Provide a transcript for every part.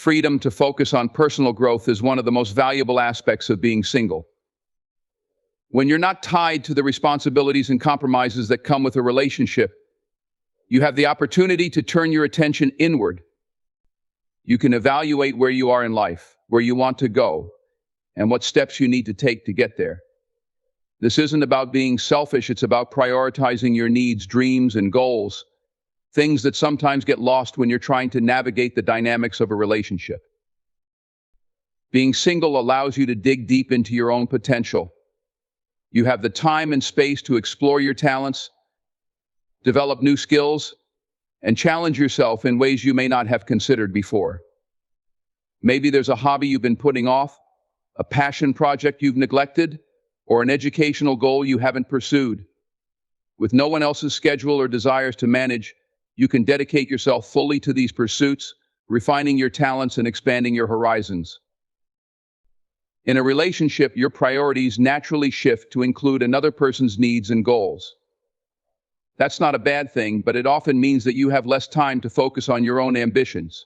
Freedom to focus on personal growth is one of the most valuable aspects of being single. When you're not tied to the responsibilities and compromises that come with a relationship, you have the opportunity to turn your attention inward. You can evaluate where you are in life, where you want to go, and what steps you need to take to get there. This isn't about being selfish, it's about prioritizing your needs, dreams, and goals, things that sometimes get lost when you're trying to navigate the dynamics of a relationship. Being single allows you to dig deep into your own potential. You have the time and space to explore your talents, develop new skills, and challenge yourself in ways you may not have considered before. Maybe there's a hobby you've been putting off, a passion project you've neglected, or an educational goal you haven't pursued. With no one else's schedule or desires to manage, you can dedicate yourself fully to these pursuits, refining your talents and expanding your horizons. In a relationship, your priorities naturally shift to include another person's needs and goals. That's not a bad thing, but it often means that you have less time to focus on your own ambitions.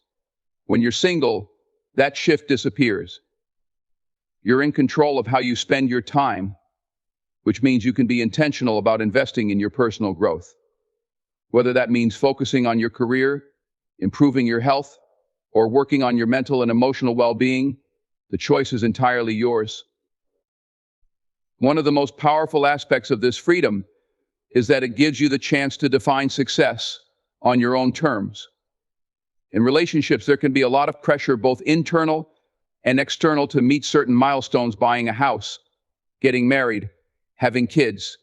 When you're single, that shift disappears. You're in control of how you spend your time, which means you can be intentional about investing in your personal growth. Whether that means focusing on your career, improving your health, or working on your mental and emotional well-being, the choice is entirely yours. One of the most powerful aspects of this freedom is that it gives you the chance to define success on your own terms. In relationships, there can be a lot of pressure, both internal and external, to meet certain milestones: buying a house, getting married, having kids.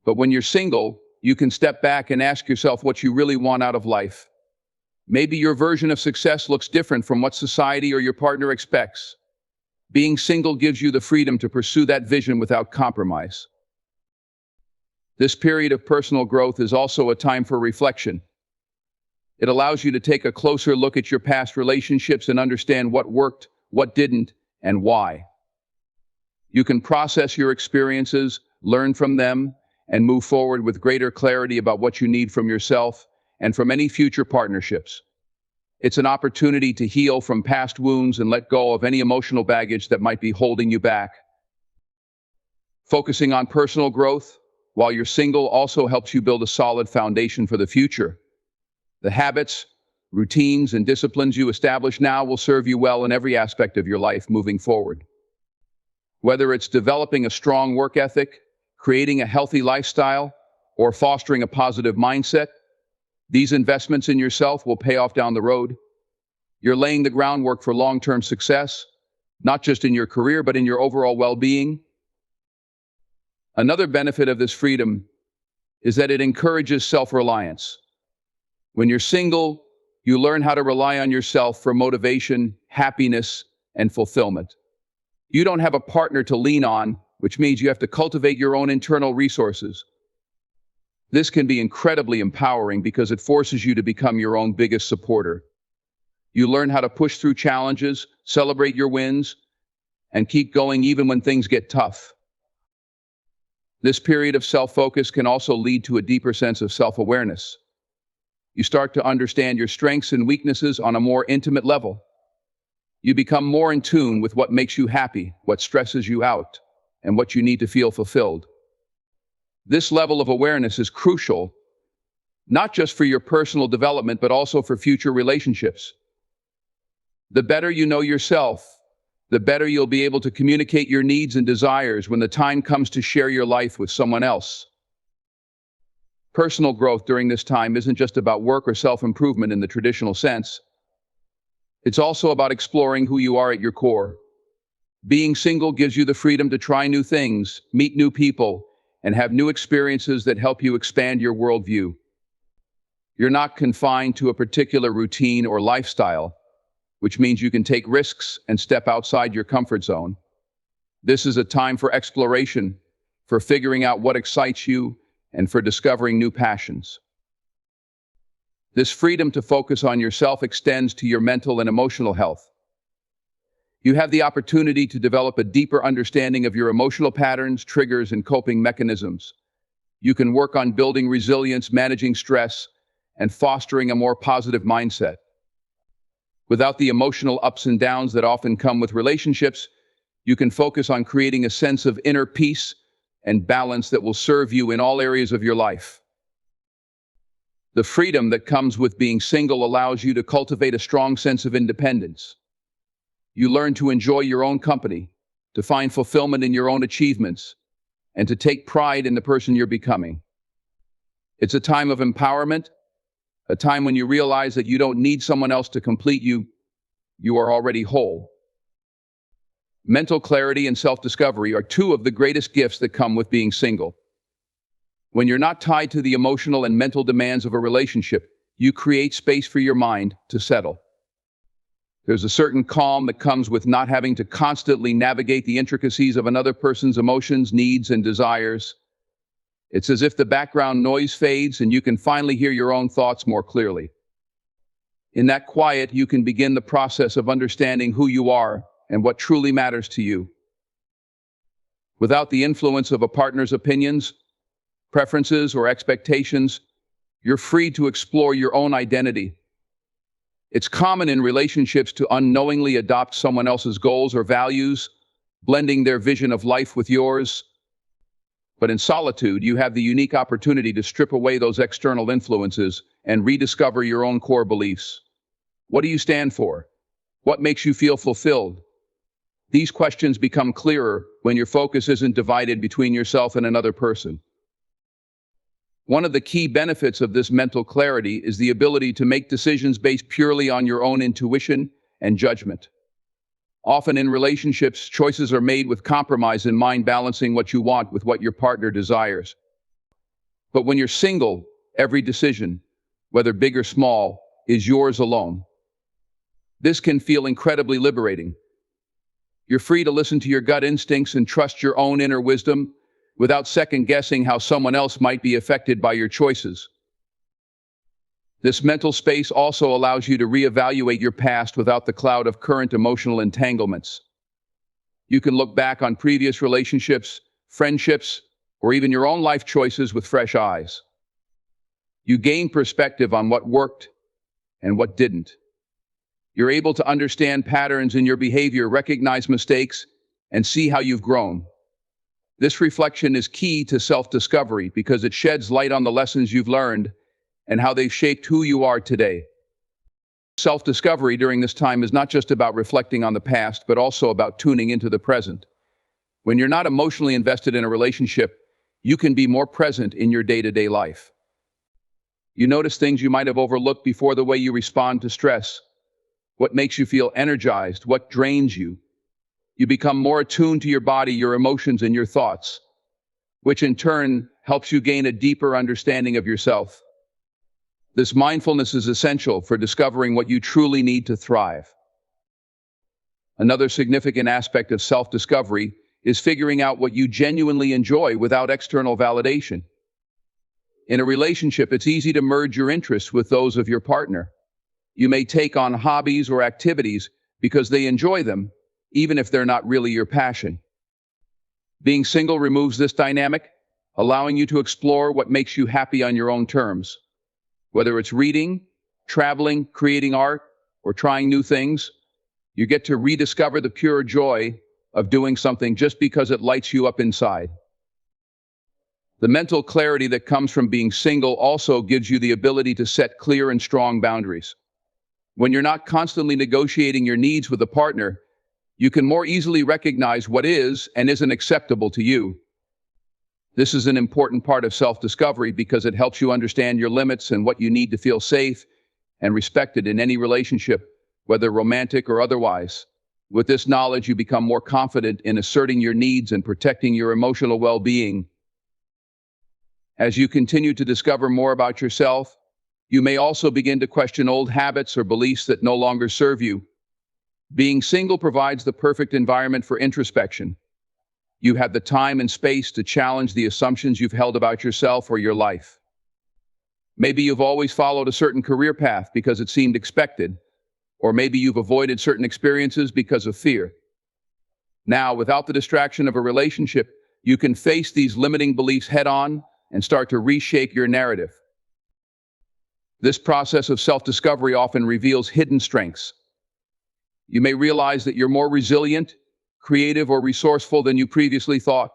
But when you're single, you can step back and ask yourself what you really want out of life. Maybe your version of success looks different from what society or your partner expects. Being single gives you the freedom to pursue that vision without compromise. This period of personal growth is also a time for reflection. It allows you to take a closer look at your past relationships and understand what worked, what didn't, and why. You can process your experiences, learn from them, and move forward with greater clarity about what you need from yourself and from any future partnerships. It's an opportunity to heal from past wounds and let go of any emotional baggage that might be holding you back. Focusing on personal growth while you're single also helps you build a solid foundation for the future. The habits, routines, and disciplines you establish now will serve you well in every aspect of your life moving forward. Whether it's developing a strong work ethic, creating a healthy lifestyle, or fostering a positive mindset, these investments in yourself will pay off down the road. You're laying the groundwork for long-term success, not just in your career, but in your overall well-being. Another benefit of this freedom is that it encourages self-reliance. When you're single, you learn how to rely on yourself for motivation, happiness, and fulfillment. You don't have a partner to lean on, which means you have to cultivate your own internal resources. This can be incredibly empowering because it forces you to become your own biggest supporter. You learn how to push through challenges, celebrate your wins, and keep going even when things get tough. This period of self-focus can also lead to a deeper sense of self-awareness. You start to understand your strengths and weaknesses on a more intimate level. You become more in tune with what makes you happy, what stresses you out, and what you need to feel fulfilled. This level of awareness is crucial, not just for your personal development, but also for future relationships. The better you know yourself, the better you'll be able to communicate your needs and desires when the time comes to share your life with someone else. Personal growth during this time isn't just about work or self-improvement in the traditional sense. It's also about exploring who you are at your core. Being single gives you the freedom to try new things, meet new people, and have new experiences that help you expand your worldview. You're not confined to a particular routine or lifestyle, which means you can take risks and step outside your comfort zone. This is a time for exploration, for figuring out what excites you, and for discovering new passions. This freedom to focus on yourself extends to your mental and emotional health. You have the opportunity to develop a deeper understanding of your emotional patterns, triggers, and coping mechanisms. You can work on building resilience, managing stress, and fostering a more positive mindset. Without the emotional ups and downs that often come with relationships, you can focus on creating a sense of inner peace and balance that will serve you in all areas of your life. The freedom that comes with being single allows you to cultivate a strong sense of independence. You learn to enjoy your own company, to find fulfillment in your own achievements, and to take pride in the person you're becoming. It's a time of empowerment, a time when you realize that you don't need someone else to complete you. You are already whole. Mental clarity and self-discovery are two of the greatest gifts that come with being single. When you're not tied to the emotional and mental demands of a relationship, you create space for your mind to settle. There's a certain calm that comes with not having to constantly navigate the intricacies of another person's emotions, needs, and desires. It's as if the background noise fades and you can finally hear your own thoughts more clearly. In that quiet, you can begin the process of understanding who you are and what truly matters to you. Without the influence of a partner's opinions, preferences, or expectations, you're free to explore your own identity. It's common in relationships to unknowingly adopt someone else's goals or values, blending their vision of life with yours. But in solitude, you have the unique opportunity to strip away those external influences and rediscover your own core beliefs. What do you stand for? What makes you feel fulfilled? These questions become clearer when your focus isn't divided between yourself and another person. One of the key benefits of this mental clarity is the ability to make decisions based purely on your own intuition and judgment. Often in relationships, choices are made with compromise in mind, balancing what you want with what your partner desires. But when you're single, every decision, whether big or small, is yours alone. This can feel incredibly liberating. You're free to listen to your gut instincts and trust your own inner wisdom without second-guessing how someone else might be affected by your choices. This mental space also allows you to reevaluate your past without the cloud of current emotional entanglements. You can look back on previous relationships, friendships, or even your own life choices with fresh eyes. You gain perspective on what worked and what didn't. You're able to understand patterns in your behavior, recognize mistakes, and see how you've grown. This reflection is key to self-discovery because it sheds light on the lessons you've learned and how they've shaped who you are today. Self-discovery during this time is not just about reflecting on the past, but also about tuning into the present. When you're not emotionally invested in a relationship, you can be more present in your day-to-day life. You notice things you might have overlooked before: the way you respond to stress, what makes you feel energized, what drains you. You become more attuned to your body, your emotions, and your thoughts, which in turn helps you gain a deeper understanding of yourself. This mindfulness is essential for discovering what you truly need to thrive. Another significant aspect of self-discovery is figuring out what you genuinely enjoy without external validation. In a relationship, it's easy to merge your interests with those of your partner. You may take on hobbies or activities because they enjoy them, even if they're not really your passion. Being single removes this dynamic, allowing you to explore what makes you happy on your own terms. Whether it's reading, traveling, creating art, or trying new things, you get to rediscover the pure joy of doing something just because it lights you up inside. The mental clarity that comes from being single also gives you the ability to set clear and strong boundaries. When you're not constantly negotiating your needs with a partner, you can more easily recognize what is and isn't acceptable to you. This is an important part of self-discovery because it helps you understand your limits and what you need to feel safe and respected in any relationship, whether romantic or otherwise. With this knowledge, you become more confident in asserting your needs and protecting your emotional well-being. As you continue to discover more about yourself, you may also begin to question old habits or beliefs that no longer serve you. Being single provides the perfect environment for introspection. You have the time and space to challenge the assumptions you've held about yourself or your life. Maybe you've always followed a certain career path because it seemed expected, or maybe you've avoided certain experiences because of fear. Now, without the distraction of a relationship, you can face these limiting beliefs head-on and start to reshape your narrative. This process of self-discovery often reveals hidden strengths. You may realize that you're more resilient, creative, or resourceful than you previously thought.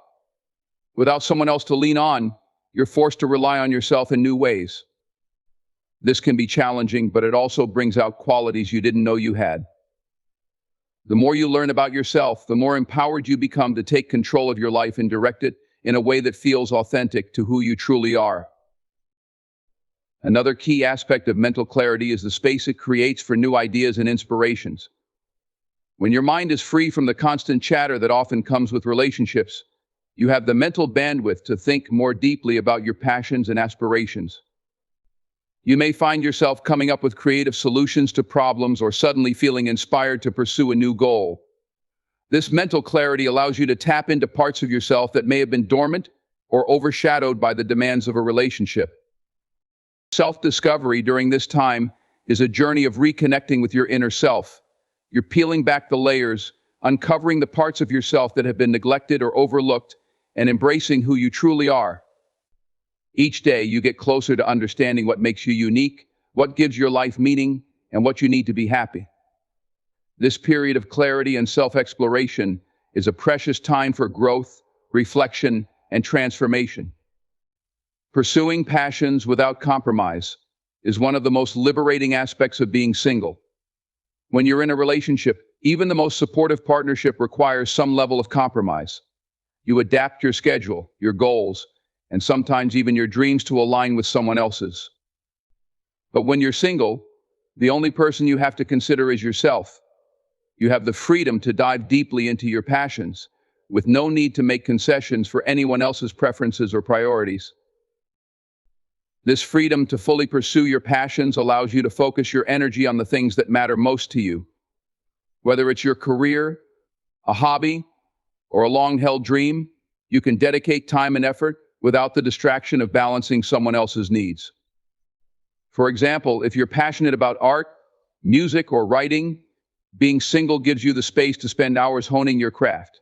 Without someone else to lean on, you're forced to rely on yourself in new ways. This can be challenging, but it also brings out qualities you didn't know you had. The more you learn about yourself, the more empowered you become to take control of your life and direct it in a way that feels authentic to who you truly are. Another key aspect of mental clarity is the space it creates for new ideas and inspirations. When your mind is free from the constant chatter that often comes with relationships, you have the mental bandwidth to think more deeply about your passions and aspirations. You may find yourself coming up with creative solutions to problems or suddenly feeling inspired to pursue a new goal. This mental clarity allows you to tap into parts of yourself that may have been dormant or overshadowed by the demands of a relationship. Self-discovery during this time is a journey of reconnecting with your inner self. You're peeling back the layers, uncovering the parts of yourself that have been neglected or overlooked, and embracing who you truly are. Each day, you get closer to understanding what makes you unique, what gives your life meaning, and what you need to be happy. This period of clarity and self-exploration is a precious time for growth, reflection, and transformation. Pursuing passions without compromise is one of the most liberating aspects of being single. When you're in a relationship, even the most supportive partnership requires some level of compromise. You adapt your schedule, your goals, and sometimes even your dreams to align with someone else's. But when you're single, the only person you have to consider is yourself. You have the freedom to dive deeply into your passions, with no need to make concessions for anyone else's preferences or priorities. This freedom to fully pursue your passions allows you to focus your energy on the things that matter most to you. Whether it's your career, a hobby, or a long-held dream, you can dedicate time and effort without the distraction of balancing someone else's needs. For example, if you're passionate about art, music, or writing, being single gives you the space to spend hours honing your craft.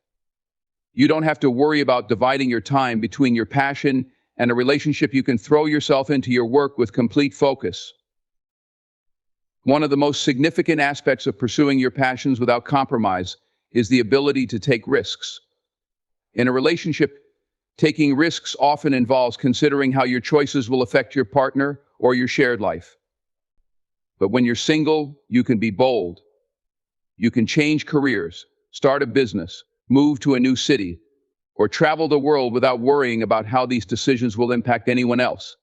You don't have to worry about dividing your time between your passion and a relationship. You can throw yourself into your work with complete focus. One of the most significant aspects of pursuing your passions without compromise is the ability to take risks. In a relationship, taking risks often involves considering how your choices will affect your partner or your shared life. But when you're single, you can be bold. You can change careers, start a business, move to a new city, or travel the world without worrying about how these decisions will impact anyone else.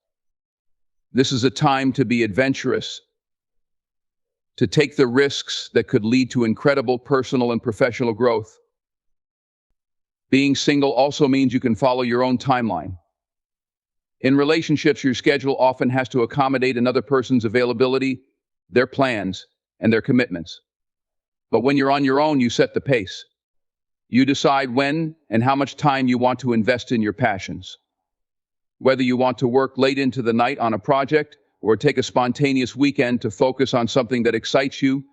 This is a time to be adventurous, to take the risks that could lead to incredible personal and professional growth. Being single also means you can follow your own timeline. In relationships, your schedule often has to accommodate another person's availability, their plans, and their commitments. But when you're on your own, you set the pace. You decide when and how much time you want to invest in your passions. Whether you want to work late into the night on a project or take a spontaneous weekend to focus on something that excites you,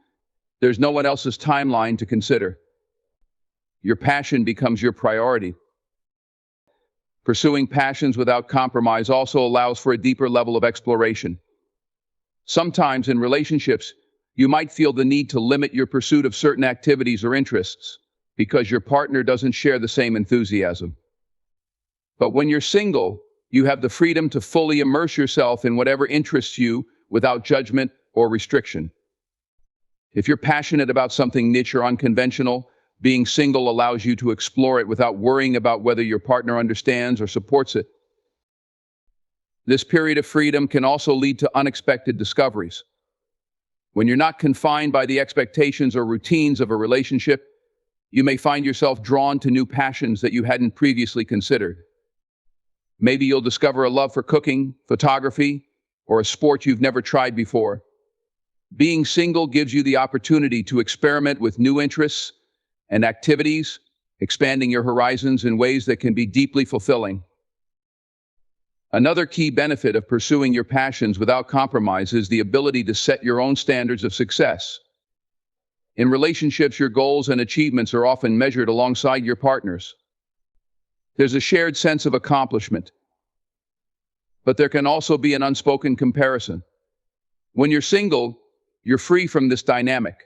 there's no one else's timeline to consider. Your passion becomes your priority. Pursuing passions without compromise also allows for a deeper level of exploration. Sometimes in relationships, you might feel the need to limit your pursuit of certain activities or interests because your partner doesn't share the same enthusiasm. But when you're single, you have the freedom to fully immerse yourself in whatever interests you without judgment or restriction. If you're passionate about something niche or unconventional, being single allows you to explore it without worrying about whether your partner understands or supports it. This period of freedom can also lead to unexpected discoveries. When you're not confined by the expectations or routines of a relationship, you may find yourself drawn to new passions that you hadn't previously considered. Maybe you'll discover a love for cooking, photography, or a sport you've never tried before. Being single gives you the opportunity to experiment with new interests and activities, expanding your horizons in ways that can be deeply fulfilling. Another key benefit of pursuing your passions without compromise is the ability to set your own standards of success. In relationships, your goals and achievements are often measured alongside your partner's. There's a shared sense of accomplishment, but there can also be an unspoken comparison. When you're single, you're free from this dynamic.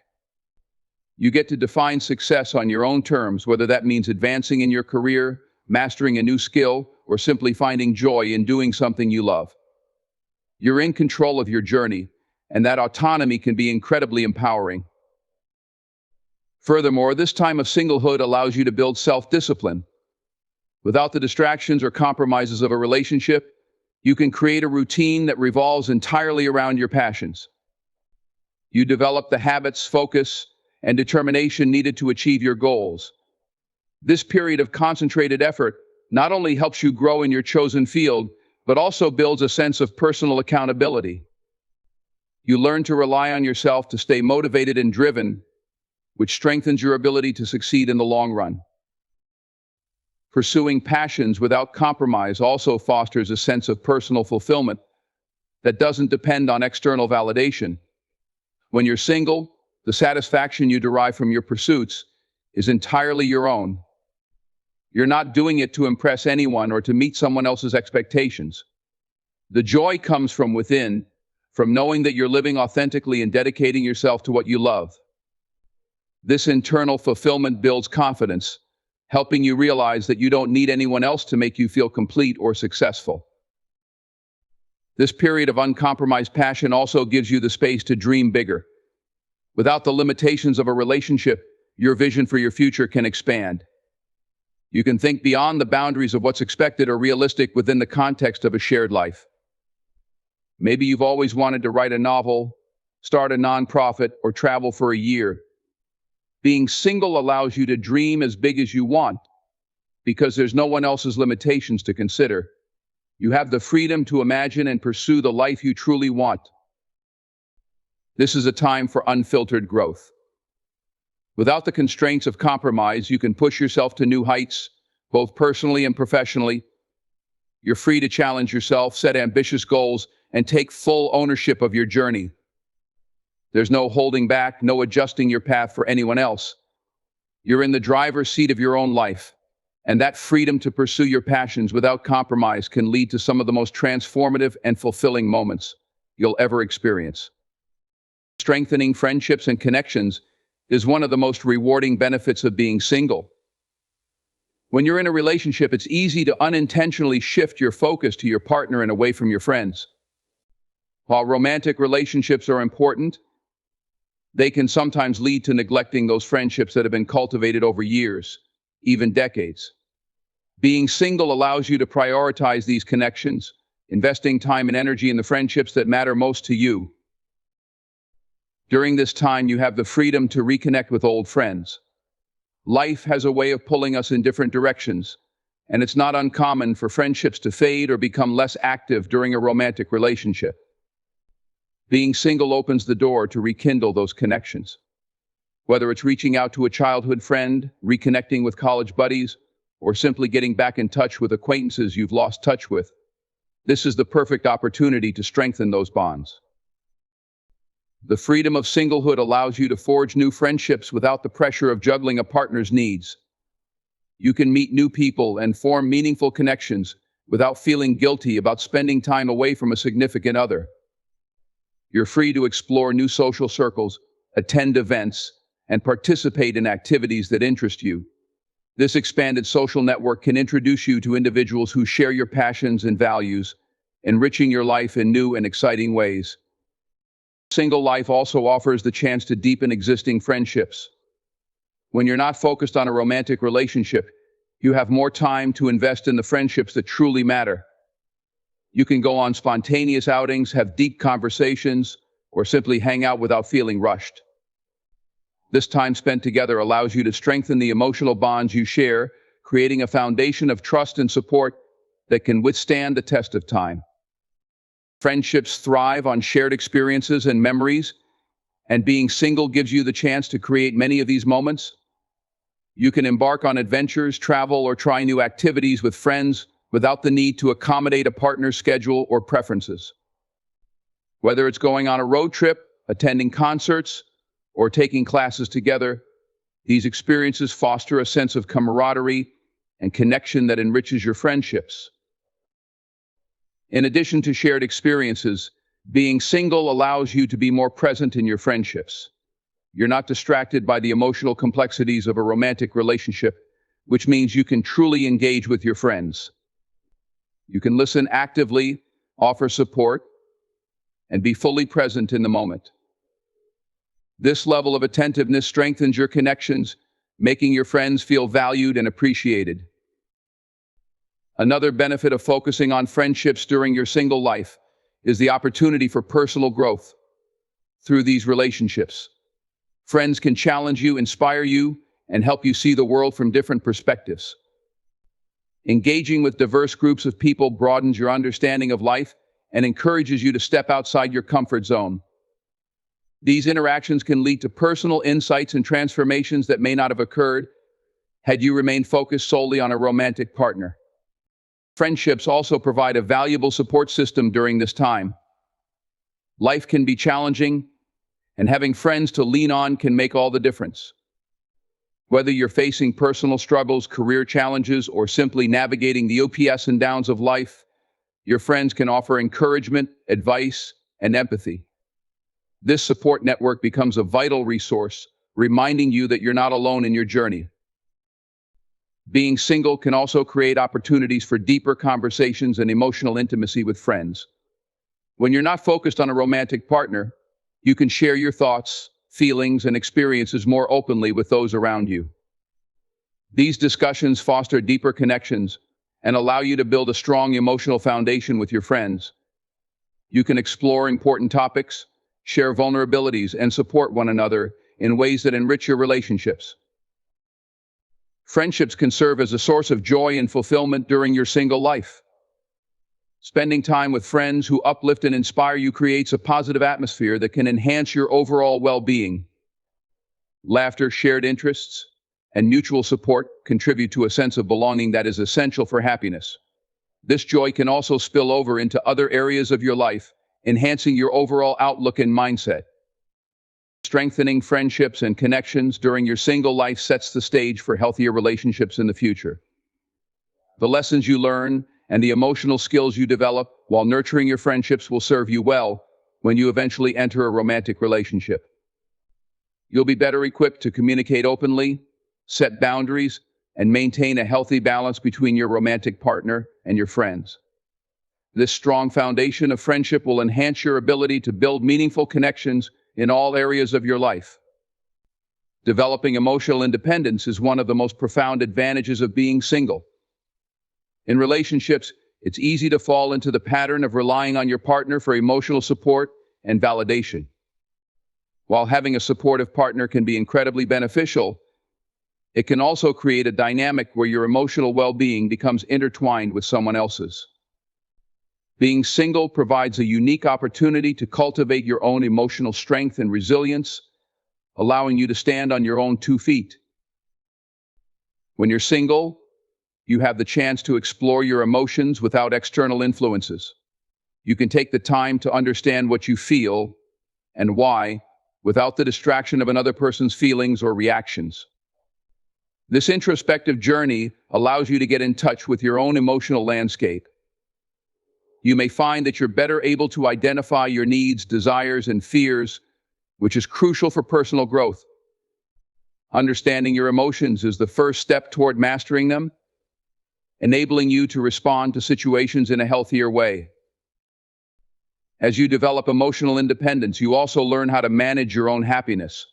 You get to define success on your own terms, whether that means advancing in your career, mastering a new skill, or simply finding joy in doing something you love. You're in control of your journey, and that autonomy can be incredibly empowering. Furthermore, this time of singlehood allows you to build self-discipline. Without the distractions or compromises of a relationship, you can create a routine that revolves entirely around your passions. You develop the habits, focus, and determination needed to achieve your goals. This period of concentrated effort not only helps you grow in your chosen field, but also builds a sense of personal accountability. You learn to rely on yourself to stay motivated and driven, which strengthens your ability to succeed in the long run. Pursuing passions without compromise also fosters a sense of personal fulfillment that doesn't depend on external validation. When you're single, the satisfaction you derive from your pursuits is entirely your own. You're not doing it to impress anyone or to meet someone else's expectations. The joy comes from within, from knowing that you're living authentically and dedicating yourself to what you love. This internal fulfillment builds confidence, helping you realize that you don't need anyone else to make you feel complete or successful. This period of uncompromised passion also gives you the space to dream bigger. Without the limitations of a relationship, your vision for your future can expand. You can think beyond the boundaries of what's expected or realistic within the context of a shared life. Maybe you've always wanted to write a novel, start a nonprofit, or travel for a year. Being single allows you to dream as big as you want, because there's no one else's limitations to consider. You have the freedom to imagine and pursue the life you truly want. This is a time for unfiltered growth. Without the constraints of compromise, you can push yourself to new heights, both personally and professionally. You're free to challenge yourself, set ambitious goals, and take full ownership of your journey. There's no holding back, no adjusting your path for anyone else. You're in the driver's seat of your own life, and that freedom to pursue your passions without compromise can lead to some of the most transformative and fulfilling moments you'll ever experience. Strengthening friendships and connections is one of the most rewarding benefits of being single. When you're in a relationship, it's easy to unintentionally shift your focus to your partner and away from your friends. While romantic relationships are important, they can sometimes lead to neglecting those friendships that have been cultivated over years, even decades. Being single allows you to prioritize these connections, investing time and energy in the friendships that matter most to you. During this time, you have the freedom to reconnect with old friends. Life has a way of pulling us in different directions, and it's not uncommon for friendships to fade or become less active during a romantic relationship. Being single opens the door to rekindle those connections. Whether it's reaching out to a childhood friend, reconnecting with college buddies, or simply getting back in touch with acquaintances you've lost touch with, this is the perfect opportunity to strengthen those bonds. The freedom of singlehood allows you to forge new friendships without the pressure of juggling a partner's needs. You can meet new people and form meaningful connections without feeling guilty about spending time away from a significant other. You're free to explore new social circles, attend events, and participate in activities that interest you. This expanded social network can introduce you to individuals who share your passions and values, enriching your life in new and exciting ways. Single life also offers the chance to deepen existing friendships. When you're not focused on a romantic relationship, you have more time to invest in the friendships that truly matter. You can go on spontaneous outings, have deep conversations, or simply hang out without feeling rushed. This time spent together allows you to strengthen the emotional bonds you share, creating a foundation of trust and support that can withstand the test of time. Friendships thrive on shared experiences and memories, and being single gives you the chance to create many of these moments. You can embark on adventures, travel, or try new activities with friends without the need to accommodate a partner's schedule or preferences. Whether it's going on a road trip, attending concerts, or taking classes together, these experiences foster a sense of camaraderie and connection that enriches your friendships. In addition to shared experiences, being single allows you to be more present in your friendships. You're not distracted by the emotional complexities of a romantic relationship, which means you can truly engage with your friends. You can listen actively, offer support, and be fully present in the moment. This level of attentiveness strengthens your connections, making your friends feel valued and appreciated. Another benefit of focusing on friendships during your single life is the opportunity for personal growth. Through these relationships, friends can challenge you, inspire you, and help you see the world from different perspectives. Engaging with diverse groups of people broadens your understanding of life and encourages you to step outside your comfort zone. These interactions can lead to personal insights and transformations that may not have occurred had you remained focused solely on a romantic partner. Friendships also provide a valuable support system during this time. Life can be challenging, and having friends to lean on can make all the difference. Whether you're facing personal struggles, career challenges, or simply navigating the ups and downs of life, your friends can offer encouragement, advice, and empathy. This support network becomes a vital resource, reminding you that you're not alone in your journey. Being single can also create opportunities for deeper conversations and emotional intimacy with friends. When you're not focused on a romantic partner, you can share your thoughts, feelings, and experiences more openly with those around you. These discussions foster deeper connections and allow you to build a strong emotional foundation with your friends. You can explore important topics, share vulnerabilities, and support one another in ways that enrich your relationships. Friendships can serve as a source of joy and fulfillment during your single life. Spending time with friends who uplift and inspire you creates a positive atmosphere that can enhance your overall well-being. Laughter, shared interests, and mutual support contribute to a sense of belonging that is essential for happiness. This joy can also spill over into other areas of your life, enhancing your overall outlook and mindset. Strengthening friendships and connections during your single life sets the stage for healthier relationships in the future. The lessons you learn and the emotional skills you develop while nurturing your friendships will serve you well when you eventually enter a romantic relationship. You'll be better equipped to communicate openly, set boundaries, and maintain a healthy balance between your romantic partner and your friends. This strong foundation of friendship will enhance your ability to build meaningful connections in all areas of your life. Developing emotional independence is one of the most profound advantages of being single. In relationships, it's easy to fall into the pattern of relying on your partner for emotional support and validation. While having a supportive partner can be incredibly beneficial, it can also create a dynamic where your emotional well-being becomes intertwined with someone else's. Being single provides a unique opportunity to cultivate your own emotional strength and resilience, allowing you to stand on your own 2 feet. When you're single, you have the chance to explore your emotions without external influences. You can take the time to understand what you feel and why, without the distraction of another person's feelings or reactions. This introspective journey allows you to get in touch with your own emotional landscape. You may find that you're better able to identify your needs, desires, and fears, which is crucial for personal growth. Understanding your emotions is the first step toward mastering them, enabling you to respond to situations in a healthier way. As you develop emotional independence, you also learn how to manage your own happiness.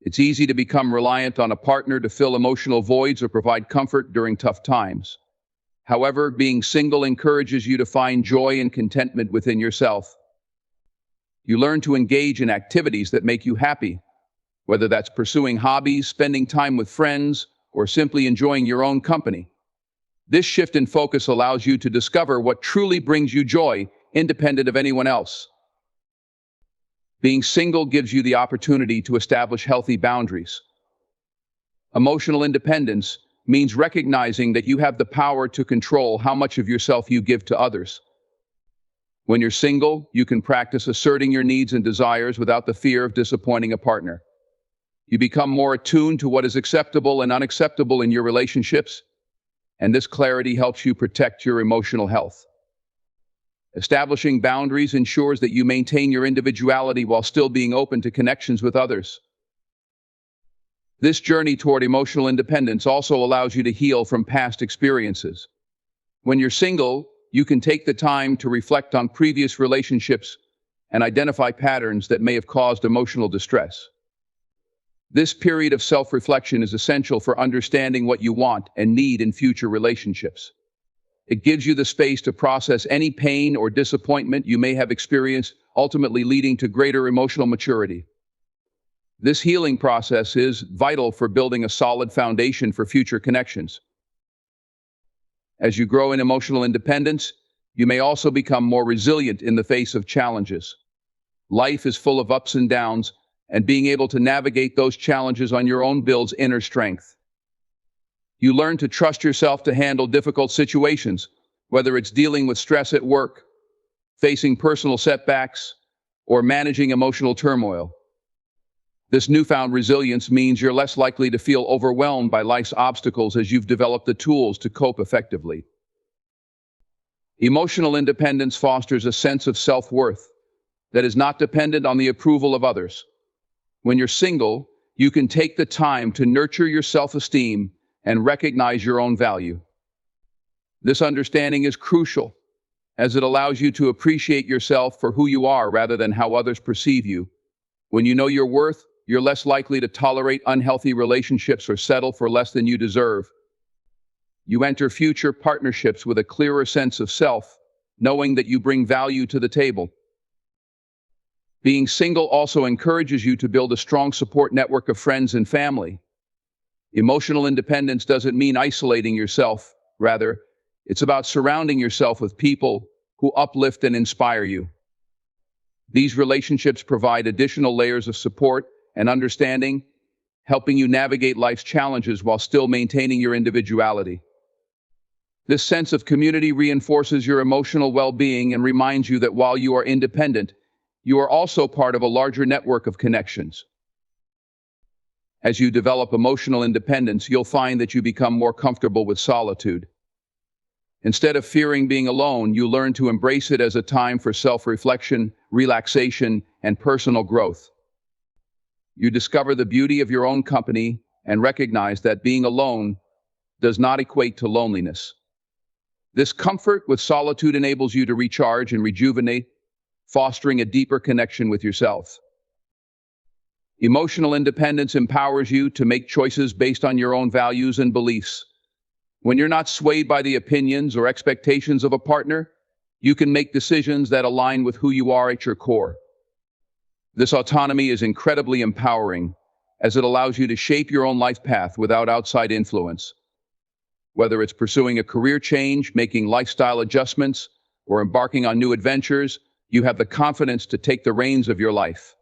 It's easy to become reliant on a partner to fill emotional voids or provide comfort during tough times. However, being single encourages you to find joy and contentment within yourself. You learn to engage in activities that make you happy, whether that's pursuing hobbies, spending time with friends, or simply enjoying your own company. This shift in focus allows you to discover what truly brings you joy, independent of anyone else. Being single gives you the opportunity to establish healthy boundaries. Emotional independence means recognizing that you have the power to control how much of yourself you give to others. When you're single, you can practice asserting your needs and desires without the fear of disappointing a partner. You become more attuned to what is acceptable and unacceptable in your relationships, and this clarity helps you protect your emotional health. Establishing boundaries ensures that you maintain your individuality while still being open to connections with others. This journey toward emotional independence also allows you to heal from past experiences. When you're single, you can take the time to reflect on previous relationships and identify patterns that may have caused emotional distress. This period of self-reflection is essential for understanding what you want and need in future relationships. It gives you the space to process any pain or disappointment you may have experienced, ultimately leading to greater emotional maturity. This healing process is vital for building a solid foundation for future connections. As you grow in emotional independence, you may also become more resilient in the face of challenges. Life is full of ups and downs, and being able to navigate those challenges on your own builds inner strength. You learn to trust yourself to handle difficult situations, whether it's dealing with stress at work, facing personal setbacks, or managing emotional turmoil. This newfound resilience means you're less likely to feel overwhelmed by life's obstacles as you've developed the tools to cope effectively. Emotional independence fosters a sense of self-worth that is not dependent on the approval of others. When you're single, you can take the time to nurture your self-esteem and recognize your own value. This understanding is crucial, as it allows you to appreciate yourself for who you are rather than how others perceive you. When you know your worth, you're less likely to tolerate unhealthy relationships or settle for less than you deserve. You enter future partnerships with a clearer sense of self, knowing that you bring value to the table. Being single also encourages you to build a strong support network of friends and family. Emotional independence doesn't mean isolating yourself. Rather, it's about surrounding yourself with people who uplift and inspire you. These relationships provide additional layers of support and understanding, helping you navigate life's challenges while still maintaining your individuality. This sense of community reinforces your emotional well-being and reminds you that while you are independent, you are also part of a larger network of connections. As you develop emotional independence, you'll find that you become more comfortable with solitude. Instead of fearing being alone, you learn to embrace it as a time for self-reflection, relaxation, and personal growth. You discover the beauty of your own company and recognize that being alone does not equate to loneliness. This comfort with solitude enables you to recharge and rejuvenate, fostering a deeper connection with yourself. Emotional independence empowers you to make choices based on your own values and beliefs. When you're not swayed by the opinions or expectations of a partner, you can make decisions that align with who you are at your core. This autonomy is incredibly empowering, as it allows you to shape your own life path without outside influence. Whether it's pursuing a career change, making lifestyle adjustments, or embarking on new adventures, you have the confidence to take the reins of your life.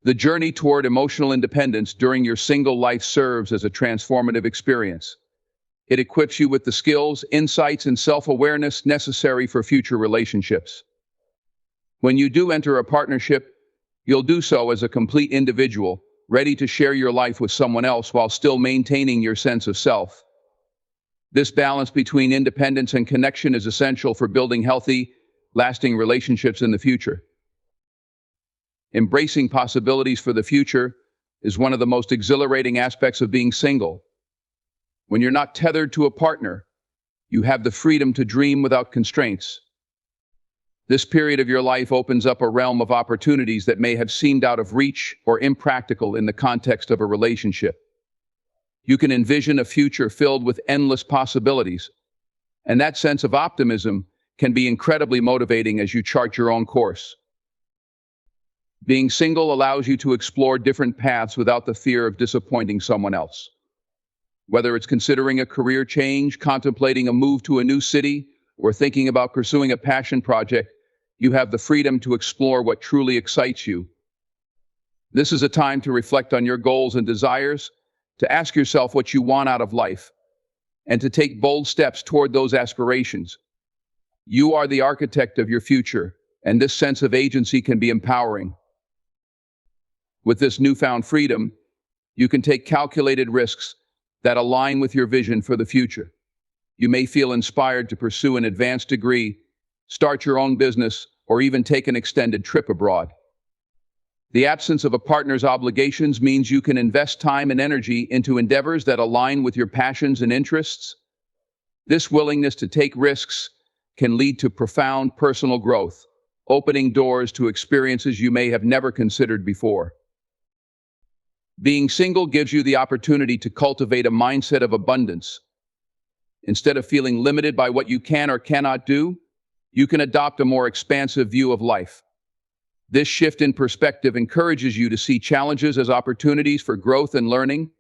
The journey toward emotional independence during your single life serves as a transformative experience. It equips you with the skills, insights, and self-awareness necessary for future relationships. When you do enter a partnership, you'll do so as a complete individual, ready to share your life with someone else while still maintaining your sense of self. This balance between independence and connection is essential for building healthy, lasting relationships in the future. Embracing possibilities for the future is one of the most exhilarating aspects of being single. When you're not tethered to a partner, you have the freedom to dream without constraints. This period of your life opens up a realm of opportunities that may have seemed out of reach or impractical in the context of a relationship. You can envision a future filled with endless possibilities, and that sense of optimism can be incredibly motivating as you chart your own course. Being single allows you to explore different paths without the fear of disappointing someone else. Whether it's considering a career change, contemplating a move to a new city, or thinking about pursuing a passion project, you have the freedom to explore what truly excites you. This is a time to reflect on your goals and desires, to ask yourself what you want out of life, and to take bold steps toward those aspirations. You are the architect of your future, and this sense of agency can be empowering. With this newfound freedom, you can take calculated risks that align with your vision for the future. You may feel inspired to pursue an advanced degree, start your own business, or even take an extended trip abroad. The absence of a partner's obligations means you can invest time and energy into endeavors that align with your passions and interests. This willingness to take risks can lead to profound personal growth, opening doors to experiences you may have never considered before. Being single gives you the opportunity to cultivate a mindset of abundance. Instead of feeling limited by what you can or cannot do, you can adopt a more expansive view of life. This shift in perspective encourages you to see challenges as opportunities for growth and learning.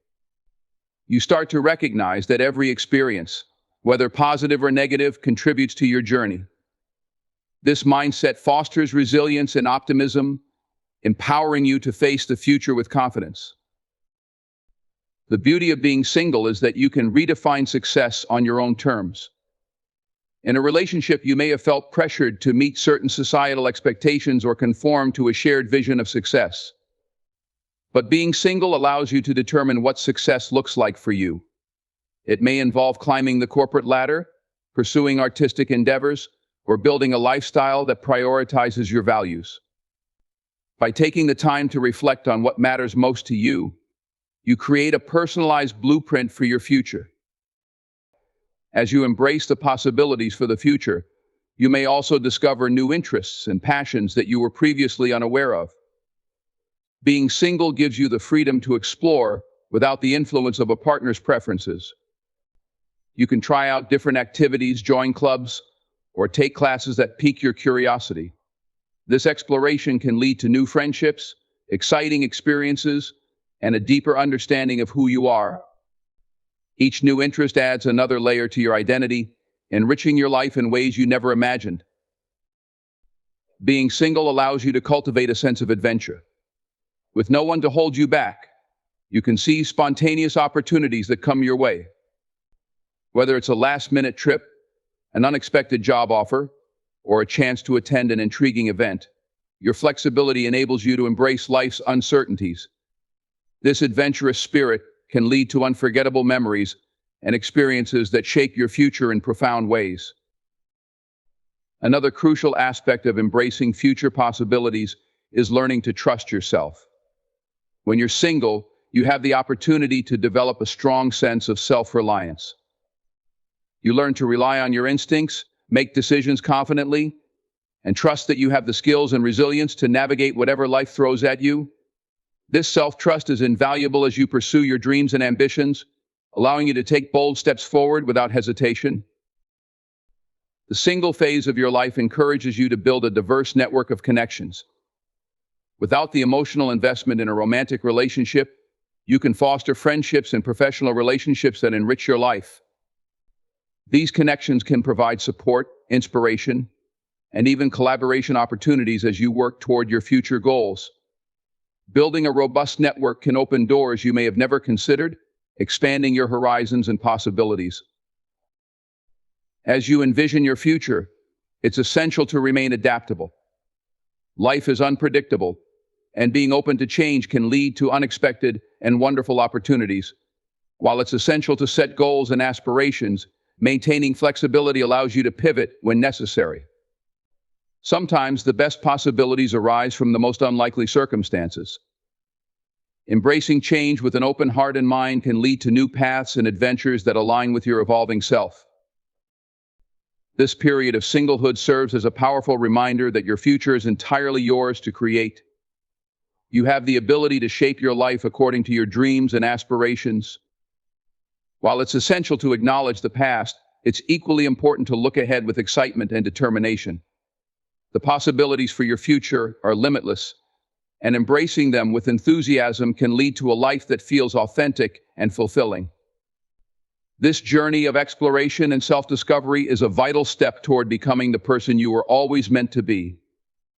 You start to recognize that every experience, whether positive or negative, contributes to your journey. This mindset fosters resilience and optimism, empowering you to face the future with confidence. The beauty of being single is that you can redefine success on your own terms. In a relationship, you may have felt pressured to meet certain societal expectations or conform to a shared vision of success. But being single allows you to determine what success looks like for you. It may involve climbing the corporate ladder, pursuing artistic endeavors, or building a lifestyle that prioritizes your values. By taking the time to reflect on what matters most to you, you create a personalized blueprint for your future. As you embrace the possibilities for the future, you may also discover new interests and passions that you were previously unaware of. Being single gives you the freedom to explore without the influence of a partner's preferences. You can try out different activities, join clubs, or take classes that pique your curiosity. This exploration can lead to new friendships, exciting experiences, and a deeper understanding of who you are. Each new interest adds another layer to your identity, enriching your life in ways you never imagined. Being single allows you to cultivate a sense of adventure. With no one to hold you back, you can seize spontaneous opportunities that come your way. Whether it's a last-minute trip, an unexpected job offer, or a chance to attend an intriguing event, your flexibility enables you to embrace life's uncertainties. This adventurous spirit can lead to unforgettable memories and experiences that shape your future in profound ways. Another crucial aspect of embracing future possibilities is learning to trust yourself. When you're single, you have the opportunity to develop a strong sense of self-reliance. You learn to rely on your instincts, make decisions confidently, and trust that you have the skills and resilience to navigate whatever life throws at you. This self-trust is invaluable as you pursue your dreams and ambitions, allowing you to take bold steps forward without hesitation. The single phase of your life encourages you to build a diverse network of connections. Without the emotional investment in a romantic relationship, you can foster friendships and professional relationships that enrich your life. These connections can provide support, inspiration, and even collaboration opportunities as you work toward your future goals. Building a robust network can open doors you may have never considered, expanding your horizons and possibilities. As you envision your future, it's essential to remain adaptable. Life is unpredictable, and being open to change can lead to unexpected and wonderful opportunities. While it's essential to set goals and aspirations, maintaining flexibility allows you to pivot when necessary. Sometimes the best possibilities arise from the most unlikely circumstances. Embracing change with an open heart and mind can lead to new paths and adventures that align with your evolving self. This period of singlehood serves as a powerful reminder that your future is entirely yours to create. You have the ability to shape your life according to your dreams and aspirations. While it's essential to acknowledge the past, it's equally important to look ahead with excitement and determination. The possibilities for your future are limitless, and embracing them with enthusiasm can lead to a life that feels authentic and fulfilling. This journey of exploration and self-discovery is a vital step toward becoming the person you were always meant to be.